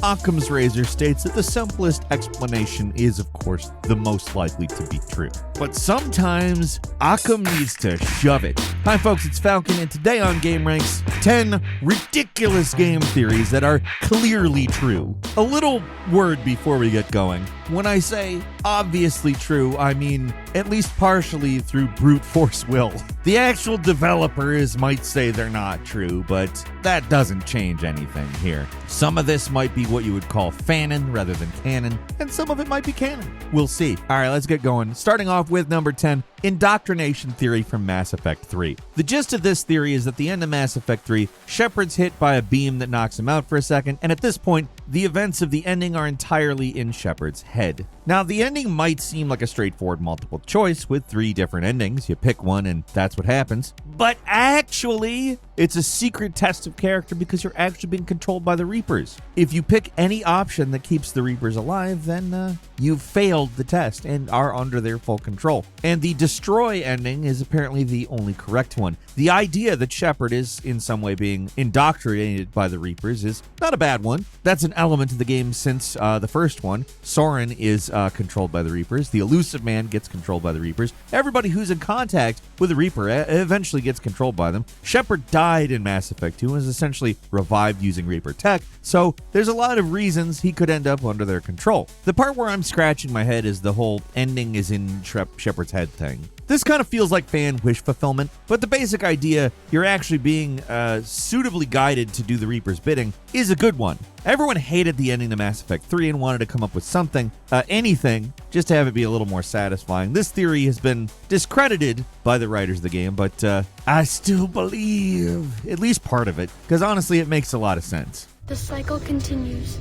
Occam's razor states that the simplest explanation is, of course, the most likely to be true. But sometimes Occam needs to shove it. Hi folks, it's Falcon, and today on gameranx, 10 ridiculous game theories that are clearly true. A little word before we get going. When I say obviously true, I mean at least partially through brute force will. The actual developers might say they're not true, but that doesn't change anything here. Some of this might be what you would call fanon rather than canon, and some of it might be canon. We'll see. All right, let's get going. Starting off with number 10, indoctrination theory from Mass Effect 3. The gist of this theory is that at the end of Mass Effect 3, Shepard's hit by a beam that knocks him out for a second, and at this point, the events of the ending are entirely in Shepard's head. Now, the ending might seem like a straightforward multiple choice with 3 different endings. You pick one and that's what happens. But actually, it's a secret test of character because you're actually being controlled by the Reapers. If you pick any option that keeps the Reapers alive, then you've failed the test and are under their full control. And the destroy ending is apparently the only correct one. The idea that Shepard is in some way being indoctrinated by the Reapers is not a bad one. That's an element of the game since the first one. Soren is controlled by the Reapers. The Elusive Man gets controlled by the Reapers. Everybody who's in contact with the Reaper eventually gets controlled by them. Shepard died in Mass Effect 2 and was essentially revived using Reaper tech, so there's a lot of reasons he could end up under their control. The part where I'm scratching my head is the whole ending is in Shepard's head thing. This kind of feels like fan wish fulfillment, but the basic idea, you're actually being suitably guided to do the Reaper's bidding, is a good one. Everyone hated the ending to Mass Effect 3 and wanted to come up with something, anything, just to have it be a little more satisfying. This theory has been discredited by the writers of the game, but I still believe at least part of it, because honestly, it makes a lot of sense. The cycle continues.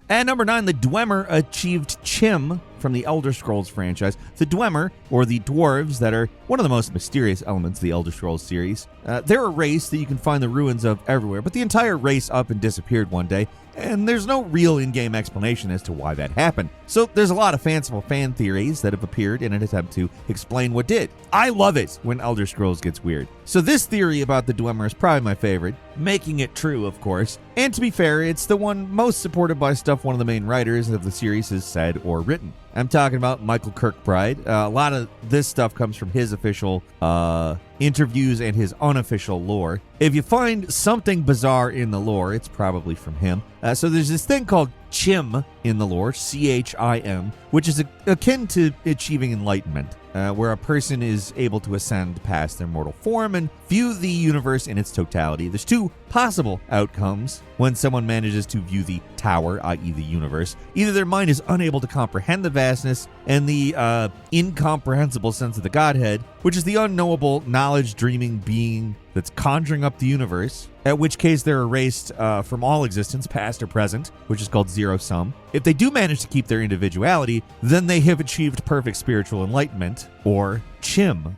At number 9, the Dwemer achieved Chim from the Elder Scrolls franchise. The Dwemer, or the dwarves that are one of the most mysterious elements of the Elder Scrolls series, they're a race that you can find the ruins of everywhere, but the entire race up and disappeared one day, and there's no real in-game explanation as to why that happened. So there's a lot of fanciful fan theories that have appeared in an attempt to explain what did. I love it when Elder Scrolls gets weird. So this theory about the Dwemer is probably my favorite, making it true, of course. And to be fair, it's the one most supported by stuff one of the main writers of the series has said or written. I'm talking about Michael Kirkbride. A lot of this stuff comes from his official interviews and his unofficial lore. If you find something bizarre in the lore, it's probably from him. So there's this thing called Chim in the lore, C-H-I-M, which is akin to achieving enlightenment, where a person is able to ascend past their mortal form and view the universe in its totality. There's 2 possible outcomes when someone manages to view the tower, i.e. the universe. Either their mind is unable to comprehend the vastness and the incomprehensible sense of the Godhead, which is the unknowable knowledge-dreaming being that's conjuring up the universe, at which case they're erased from all existence, past or present, which is called zero sum. If they do manage to keep their individuality, then they have achieved perfect spiritual enlightenment, or Chim.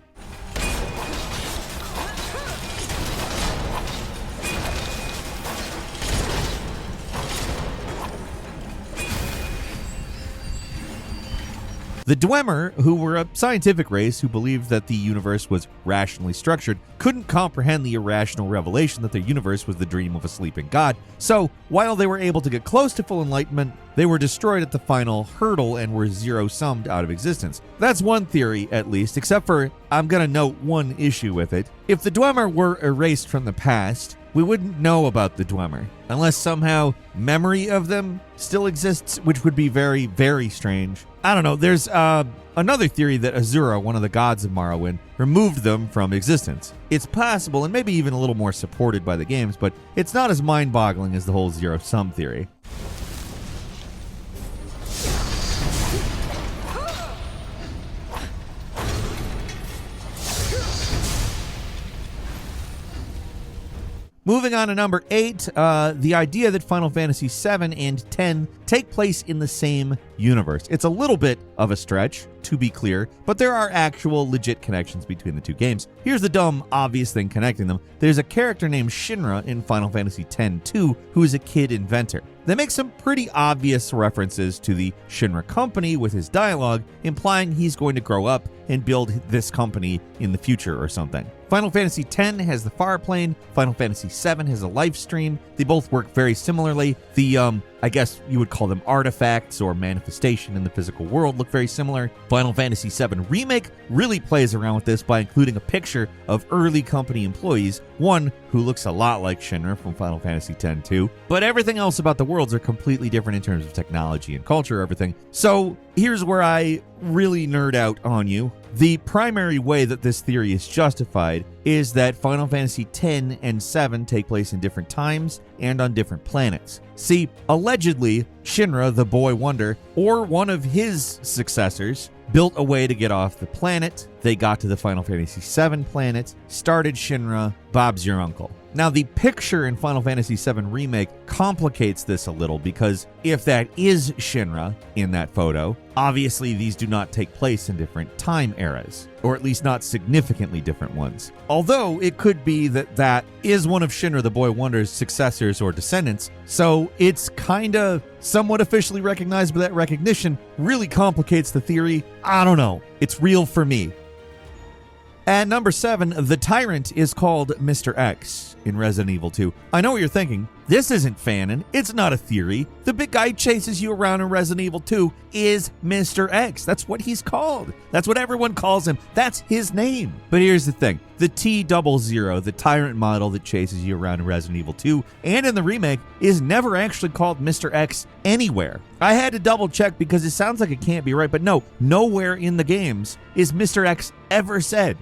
The Dwemer, who were a scientific race who believed that the universe was rationally structured, couldn't comprehend the irrational revelation that their universe was the dream of a sleeping god. So, while they were able to get close to full enlightenment, they were destroyed at the final hurdle and were zero-summed out of existence. That's one theory, at least, except for I'm gonna note one issue with it. If the Dwemer were erased from the past, we wouldn't know about the Dwemer, unless somehow memory of them still exists, which would be very, very strange. I don't know, there's another theory that Azura, one of the gods of Morrowind, removed them from existence. It's possible, and maybe even a little more supported by the games, but it's not as mind-boggling as the whole zero-sum theory. Moving on to number 8, the idea that Final Fantasy VII and X take place in the same universe. It's a little bit of a stretch. to be clear, but there are actual legit connections between the two games. Here's the dumb, obvious thing connecting them. There's a character named Shinra in Final Fantasy X-2 who is a kid inventor. They make some pretty obvious references to the Shinra company with his dialogue, implying he's going to grow up and build this company in the future or something. Final Fantasy X has the far plane, Final Fantasy VII has a life stream. They both work very similarly. The, I guess you would call them artifacts or manifestation in the physical world, look very similar. Final Fantasy VII Remake really plays around with this by including a picture of early company employees, one who looks a lot like Shinra from Final Fantasy X-2, but everything else about the worlds are completely different in terms of technology and culture, everything. So here's where I really nerd out on you. The primary way that this theory is justified is that Final Fantasy X and VII take place in different times and on different planets. See, allegedly, Shinra, the boy wonder, or one of his successors, built a way to get off the planet. They got to the Final Fantasy VII planet, started Shinra, Bob's your uncle. Now, the picture in Final Fantasy VII Remake complicates this a little because if that is Shinra in that photo, obviously these do not take place in different time eras, or at least not significantly different ones. Although it could be that that is one of Shinra the Boy Wonder's successors or descendants, so it's kinda somewhat officially recognized, but that recognition really complicates the theory. I don't know. It's real for me. At number 7, the Tyrant is called Mr. X in Resident Evil 2. I know what you're thinking. This isn't fanon. It's not a theory. The big guy who chases you around in Resident Evil 2 is Mr. X. That's what he's called. That's what everyone calls him. That's his name. But here's the thing. The T-00, the Tyrant model that chases you around in Resident Evil 2 and in the remake, is never actually called Mr. X anywhere. I had to double check because it sounds like it can't be right, but no, nowhere in the games is Mr. X ever said.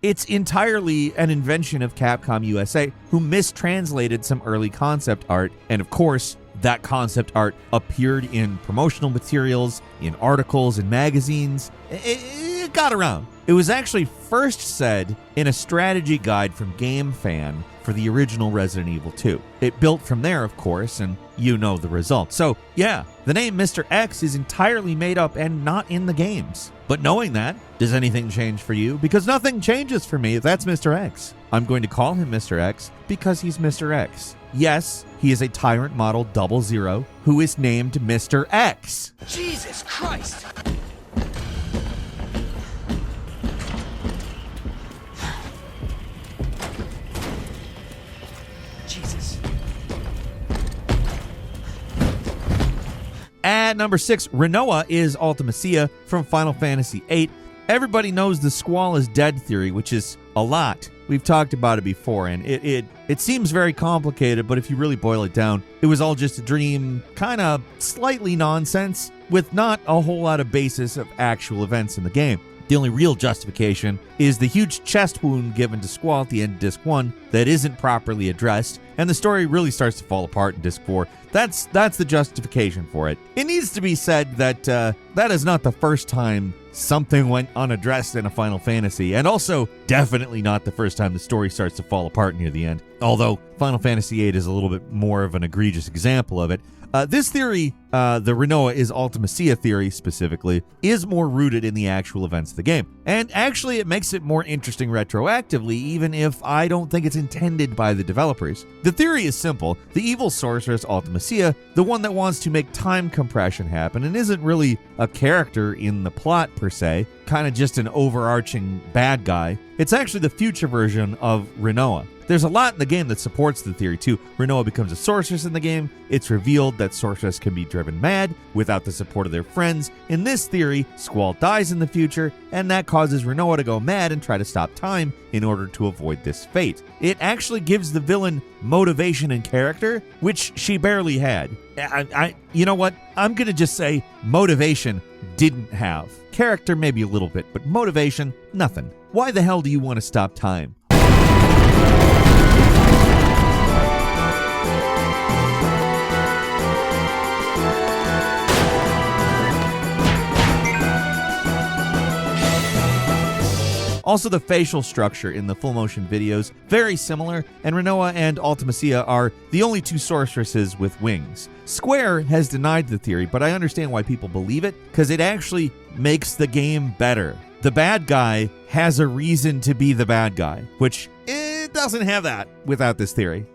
It's entirely an invention of Capcom USA, who mistranslated some early concept art, and of course, that concept art appeared in promotional materials, in articles, in magazines. It got around. It was actually first said in a strategy guide from GameFan for the original Resident Evil 2. It built from there, of course, and you know the result. So, yeah, the name Mr. X is entirely made up and not in the games. But knowing that, does anything change for you? Because nothing changes for me. That's Mr. X. I'm going to call him Mr. X because he's Mr. X. Yes, he is a Tyrant Model 00 who is named Mr. X. Jesus Christ! Jesus. At number 6, Rinoa is Ultimacia from Final Fantasy VIII. Everybody knows the Squall is dead theory, which is a lot. We've talked about it before, and it seems very complicated, but if you really boil it down, it was all just a dream, kind of slightly nonsense, with not a whole lot of basis of actual events in the game. The only real justification is the huge chest wound given to Squall at the end of Disc 1 that isn't properly addressed, and the story really starts to fall apart in Disc 4. That's the justification for it. It needs to be said that that is not the first time something went unaddressed in a Final Fantasy, and also definitely not the first time the story starts to fall apart near the end. Although Final Fantasy VIII is a little bit more of an egregious example of it. This theory, the Rinoa is Ultimacia theory specifically, is more rooted in the actual events of the game. And actually it makes it more interesting retroactively, even if I don't think it's intended by the developers. The theory is simple. The evil sorceress Ultimacia, the one that wants to make time compression happen and isn't really a character in the plot per se, kind of just an overarching bad guy. It's actually the future version of Rinoa. There's a lot in the game that supports the theory too. Rinoa becomes a sorceress in the game. It's revealed that sorceress can be driven mad without the support of their friends. In this theory, Squall dies in the future, and that causes Rinoa to go mad and try to stop time in order to avoid this fate. It actually gives the villain motivation and character, which she barely had. You know what? I'm gonna just say motivation didn't have. Character maybe a little bit, but motivation, nothing. Why the hell do you want to stop time? Also, the facial structure in the full motion videos, very similar, and Rinoa and Ultimacia are the only two sorceresses with wings. Square has denied the theory, but I understand why people believe it, because it actually makes the game better. The bad guy has a reason to be the bad guy, which it doesn't have that without this theory.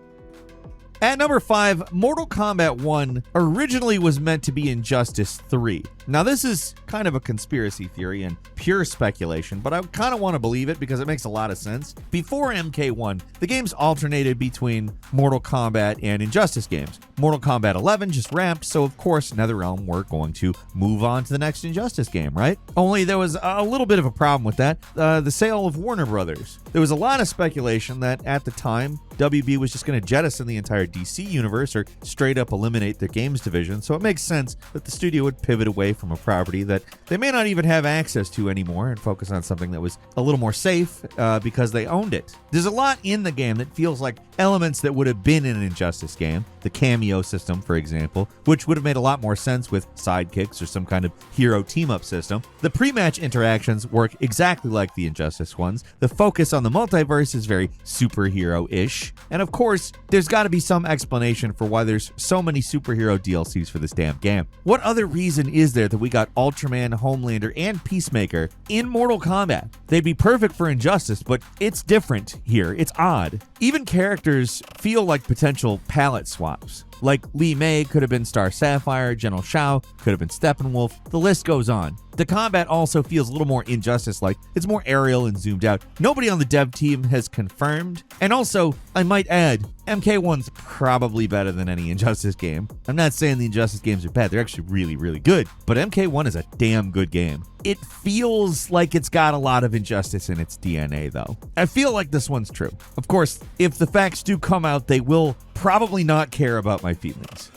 At number 5, Mortal Kombat 1 originally was meant to be Injustice 3. Now, this is kind of a conspiracy theory and pure speculation, but I kind of want to believe it because it makes a lot of sense. Before MK1, the games alternated between Mortal Kombat and Injustice games. Mortal Kombat 11 just wrapped, so of course NetherRealm were going to move on to the next Injustice game, right? Only there was a little bit of a problem with that, the sale of Warner Brothers. There was a lot of speculation that at the time, WB was just going to jettison the entire DC universe or straight up eliminate their games division, so it makes sense that the studio would pivot away from a property that they may not even have access to anymore and focus on something that was a little more safe because they owned it. There's a lot in the game that feels like elements that would have been in an Injustice game, the cameo system, for example, which would have made a lot more sense with sidekicks or some kind of hero team-up system. The pre-match interactions work exactly like the Injustice ones. The focus on the multiverse is very superhero-ish. And of course, there's got to be some explanation for why there's so many superhero DLCs for this damn game. What other reason is there that we got Ultraman, Homelander, and Peacemaker in Mortal Kombat? They'd be perfect for Injustice, but it's different here. It's odd. Even characters feel like potential palette swaps. Like Li Mei could have been Star Sapphire, General Shao could have been Steppenwolf, the list goes on. The combat also feels a little more Injustice-like. It's more aerial and zoomed out. Nobody on the dev team has confirmed. And also, I might add, MK1's probably better than any Injustice game. I'm not saying the Injustice games are bad. They're actually really, really good. But MK1 is a damn good game. It feels like it's got a lot of Injustice in its DNA, though. I feel like this one's true. Of course, if the facts do come out, they will probably not care about my feelings.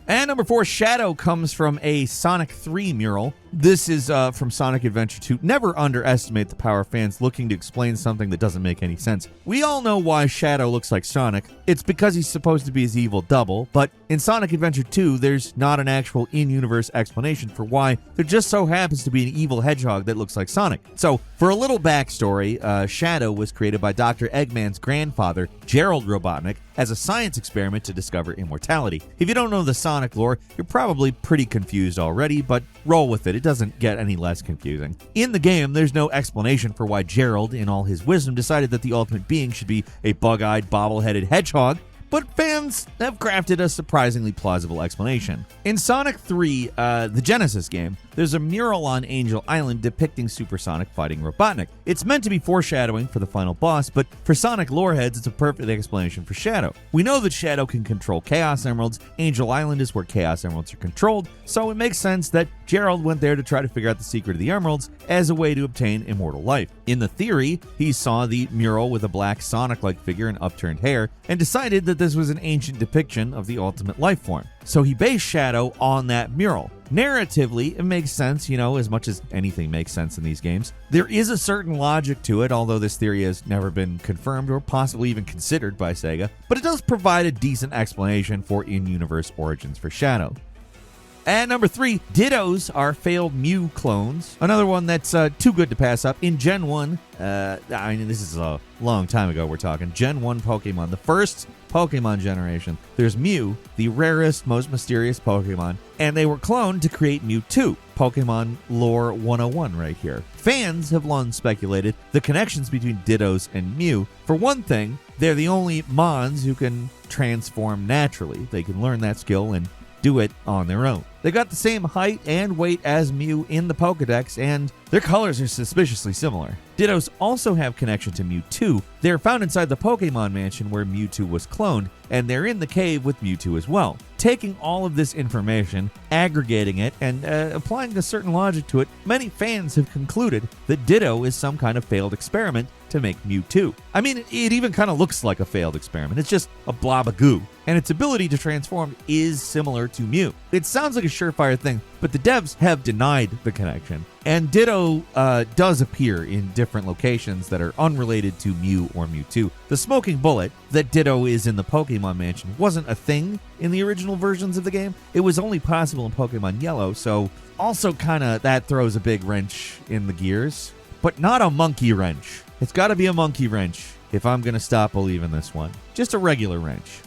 And number 4, Shadow comes from a Sonic 3 mural. This is from Sonic Adventure 2. Never underestimate the power of fans looking to explain something that doesn't make any sense. We all know why Shadow looks like Sonic. It's because he's supposed to be his evil double, but in Sonic Adventure 2, there's not an actual in-universe explanation for why there just so happens to be an evil hedgehog that looks like Sonic. So, for a little backstory, Shadow was created by Dr. Eggman's grandfather, Gerald Robotnik, as a science experiment to discover immortality. If you don't know the Sonic lore, you're probably pretty confused already, but roll with it. It doesn't get any less confusing. In the game, there's no explanation for why Gerald, in all his wisdom, decided that the ultimate being should be a bug-eyed, bobble-headed hedgehog, but fans have crafted a surprisingly plausible explanation. In Sonic 3, the Genesis game, there's a mural on Angel Island depicting Super Sonic fighting Robotnik. It's meant to be foreshadowing for the final boss, but for Sonic loreheads, it's a perfect explanation for Shadow. We know that Shadow can control Chaos Emeralds. Angel Island is where Chaos Emeralds are controlled, so it makes sense that Gerald went there to try to figure out the secret of the Emeralds as a way to obtain immortal life. In the theory, he saw the mural with a black Sonic-like figure and upturned hair, and decided that this was an ancient depiction of the ultimate life form. So he based Shadow on that mural. Narratively, it makes sense, as much as anything makes sense in these games. There is a certain logic to it, although this theory has never been confirmed or possibly even considered by Sega, but it does provide a decent explanation for in-universe origins for Shadow. At number 3, Dittos are failed Mew clones. Another one that's too good to pass up. In Gen 1, this is a long time ago we're talking, Gen 1 Pokemon, the first Pokemon generation. There's Mew, the rarest, most mysterious Pokemon, and they were cloned to create Mewtwo. Pokemon Lore 101 right here. Fans have long speculated the connections between Dittos and Mew. For one thing, they're the only Mons who can transform naturally. They can learn that skill and do it on their own. They got the same height and weight as Mew in the Pokedex, and their colors are suspiciously similar. Dittos also have connection to Mewtwo. They're found inside the Pokemon Mansion where Mewtwo was cloned, and they're in the cave with Mewtwo as well. Taking all of this information, aggregating it, and applying a certain logic to it, many fans have concluded that Ditto is some kind of failed experiment to make Mewtwo. I mean, it even kind of looks like a failed experiment. It's just a blob of goo, and its ability to transform is similar to Mew. It sounds like a surefire thing, but the devs have denied the connection. And Ditto does appear in different locations that are unrelated to Mew or Mewtwo. The smoking bullet that Ditto is in the Pokemon Mansion wasn't a thing in the original versions of the game. It was only possible in Pokemon Yellow, so also kind of that throws a big wrench in the gears. but not a monkey wrench. It's got to be a monkey wrench if I'm going to stop believing this one. Just a regular wrench.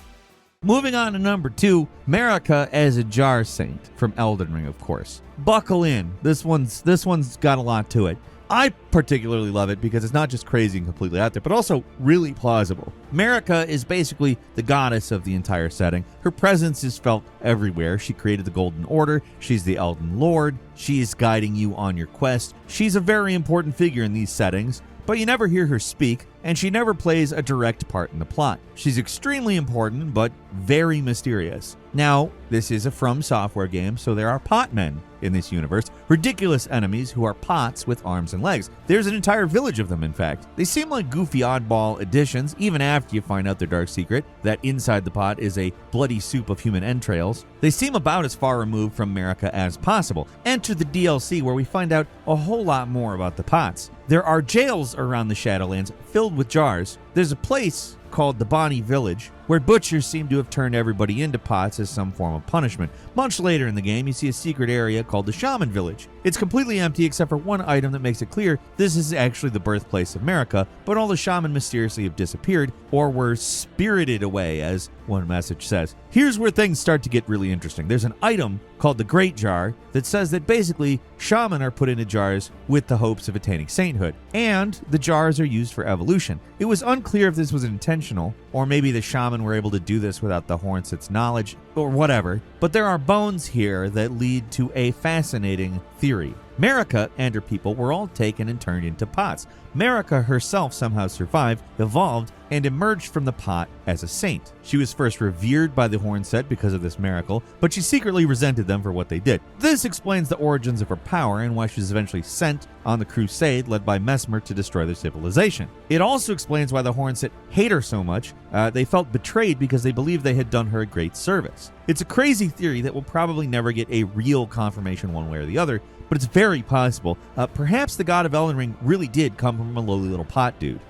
Moving on to number 2, Marika as a jar saint from Elden Ring, of course. Buckle in. This one's got a lot to it. I particularly love it because it's not just crazy and completely out there, but also really plausible. Marika is basically the goddess of the entire setting. Her presence is felt everywhere. She created the Golden Order. She's the Elden Lord. She's guiding you on your quest. She's a very important figure in these settings, but you never hear her speak, and she never plays a direct part in the plot. She's extremely important, but very mysterious. Now, this is a From Software game, so there are pot men in this universe, ridiculous enemies who are pots with arms and legs. There's an entire village of them, in fact. They seem like goofy oddball additions, even after you find out their dark secret, that inside the pot is a bloody soup of human entrails. They seem about as far removed from Marika as possible. Enter the DLC, where we find out a whole lot more about the pots. There are jails around the Shadowlands filled with jars. There's a place called the Bonnie Village, where butchers seem to have turned everybody into pots as some form of punishment. Much later in the game, you see a secret area called the Shaman Village. It's completely empty except for one item that makes it clear this is actually the birthplace of Marika, but all the shaman mysteriously have disappeared or were spirited away, as one message says. Here's where things start to get really interesting. There's an item called the Great Jar that says that basically shaman are put into jars with the hopes of attaining sainthood, and the jars are used for evolution. It was unclear if this was intentional, or maybe the shaman were able to do this without the Hornset's knowledge, or whatever, but there are bones here that lead to a fascinating theory. Marika and her people were all taken and turned into pots. Marika herself somehow survived, evolved, and emerged from the pot as a saint. She was first revered by the Hornset because of this miracle, but she secretly resented them for what they did. This explains the origins of her power and why she was eventually sent on the crusade led by Mesmer to destroy their civilization. It also explains why the Hornset hate her so much. They felt betrayed because they believed they had done her a great service. It's a crazy theory that will probably never get a real confirmation one way or the other, but it's very possible. Perhaps the god of Elden Ring really did come from a lowly little pot dude.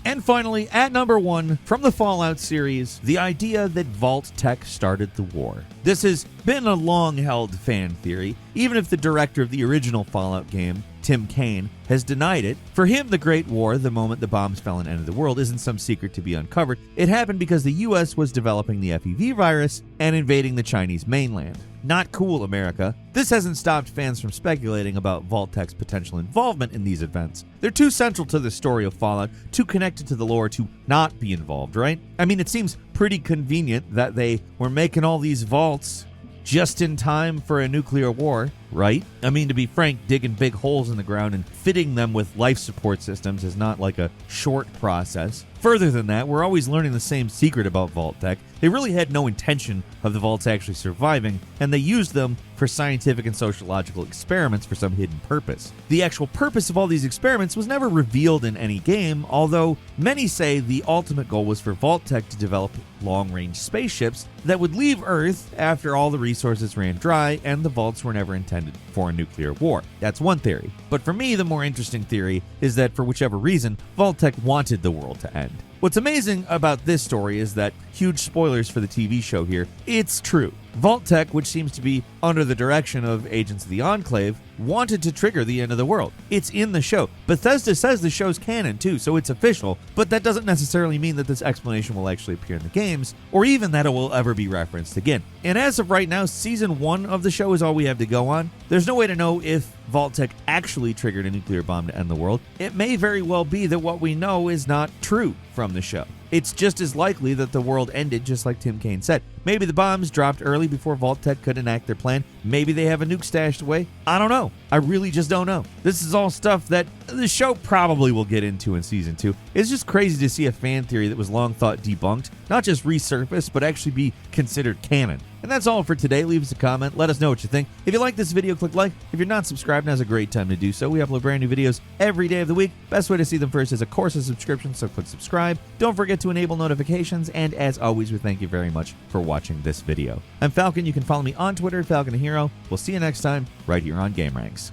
And finally, at number 1, from the Fallout series, the idea that Vault-Tec started the war. This has been a long-held fan theory, even if the director of the original Fallout game, Tim Kaine, has denied it. For him, the Great War, the moment the bombs fell and ended the world, isn't some secret to be uncovered. It happened because the US was developing the FEV virus and invading the Chinese mainland. Not cool, America. This hasn't stopped fans from speculating about Vault-Tec's potential involvement in these events. They're too central to the story of Fallout, too connected to the lore to not be involved, right? I mean, it seems pretty convenient that they were making all these vaults just in time for a nuclear war, right? I mean, to be frank, digging big holes in the ground and fitting them with life support systems is not like a short process. Further than that, we're always learning the same secret about Vault-Tec. They really had no intention of the vaults actually surviving, and they used them for scientific and sociological experiments for some hidden purpose. The actual purpose of all these experiments was never revealed in any game, although many say the ultimate goal was for Vault-Tec to develop long-range spaceships that would leave Earth after all the resources ran dry and the vaults were never intended for a nuclear war. That's one theory. But for me, the more interesting theory is that for whichever reason, Vault-Tec wanted the world to end. What's amazing about this story is that, huge spoilers for the TV show here, it's true. Vault-Tec, which seems to be under the direction of Agents of the Enclave, wanted to trigger the end of the world. It's in the show. Bethesda says the show's canon too, so it's official, but that doesn't necessarily mean that this explanation will actually appear in the games, or even that it will ever be referenced again. And as of right now, Season 1 of the show is all we have to go on. There's no way to know if Vault-Tec actually triggered a nuclear bomb to end the world. It may very well be that what we know is not true from the show. It's just as likely that the world ended just like Tim Kaine said. Maybe the bombs dropped early before Vault-Tec could enact their plan. Maybe they have a nuke stashed away. I don't know. I really just don't know. This is all stuff that the show probably will get into in Season 2. It's just crazy to see a fan theory that was long thought debunked, not just resurface, but actually be considered canon. And that's all for today. Leave us a comment. Let us know what you think. If you like this video, click like. If you're not subscribed, now's a great time to do so. We upload brand new videos every day of the week. Best way to see them first is, of course, a subscription, so click subscribe. Don't forget to enable notifications, and as always, we thank you very much for watching this video. I'm Falcon. You can follow me on Twitter, Falcon a Hero. We'll see you next time, right here on GameRanx.